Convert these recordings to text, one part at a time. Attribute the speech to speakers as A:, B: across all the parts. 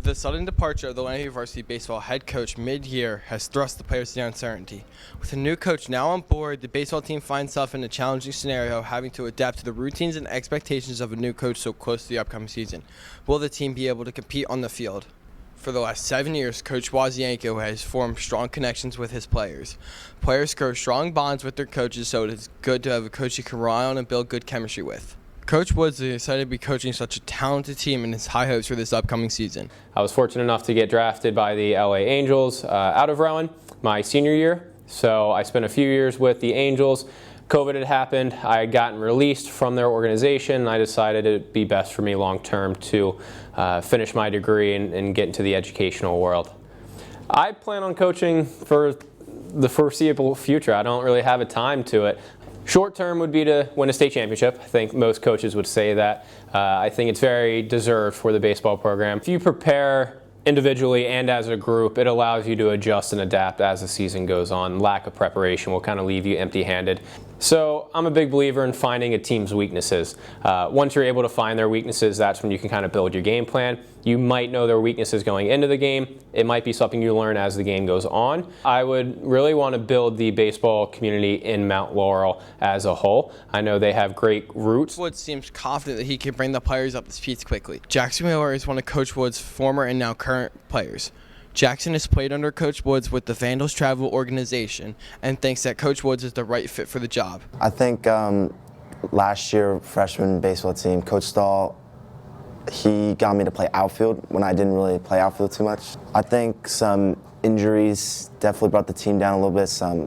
A: The sudden departure of the Langley Varsity Baseball head coach mid-year has thrust the players into uncertainty. With a new coach now on board, the baseball team finds itself in a challenging scenario, having to adapt to the routines and expectations of a new coach so close to the upcoming season. Will the team be able to compete on the field? For the last 7 years, Coach Wazienko has formed strong connections with his players. Players grow strong bonds with their coaches, so it is good to have a coach you can rely on and build good chemistry with. Coach Woods is excited to be coaching such a talented team and has high hopes for this upcoming season.
B: I was fortunate enough to get drafted by the LA Angels out of Rowan my senior year. So I spent a few years with the Angels. COVID had happened. I had gotten released from their organization, and I decided it would be best for me long term to finish my degree and get into the educational world. I plan on coaching for the foreseeable future. I don't really have a time to it. Short term would be to win a state championship. I think most coaches would say that. I think it's very deserved for the baseball program. If you prepare individually and as a group, it allows you to adjust and adapt as the season goes on. Lack of preparation will kind of leave you empty-handed. So I'm a big believer in finding a team's weaknesses. Once you're able to find their weaknesses, that's when you can kind of build your game plan. You might know their weaknesses going into the game. It might be something you learn as the game goes on. I would really want to build the baseball community in Mount Laurel as a whole. I know they have great roots.
A: Woods seems confident that he can bring the players up to speed quickly. Jackson Miller is one of Coach Woods' former and now current players. Jackson has played under Coach Woods with the Vandals Travel organization and thinks that Coach Woods is the right fit for the job.
C: I think last year, freshman baseball team, Coach Stahl, he got me to play outfield when I didn't really play outfield too much. I think some injuries definitely brought the team down a little bit, some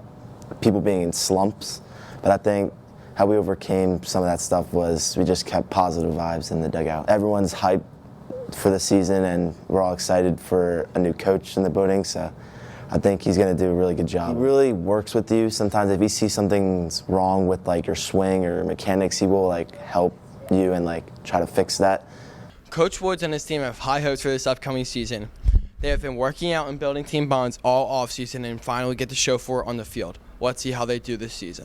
C: people being in slumps, but I think how we overcame some of that stuff was we just kept positive vibes in the dugout. Everyone's hyped for the season, and we're all excited for a new coach in the building, so I think he's going to do a really good job. He really works with you. Sometimes if he sees something's wrong with like your swing or mechanics, he will like help you and like try to fix that.
A: Coach Woods and his team have high hopes for this upcoming season. They have been working out and building team bonds all offseason and finally get to show for it on the field. Let's see how they do this season.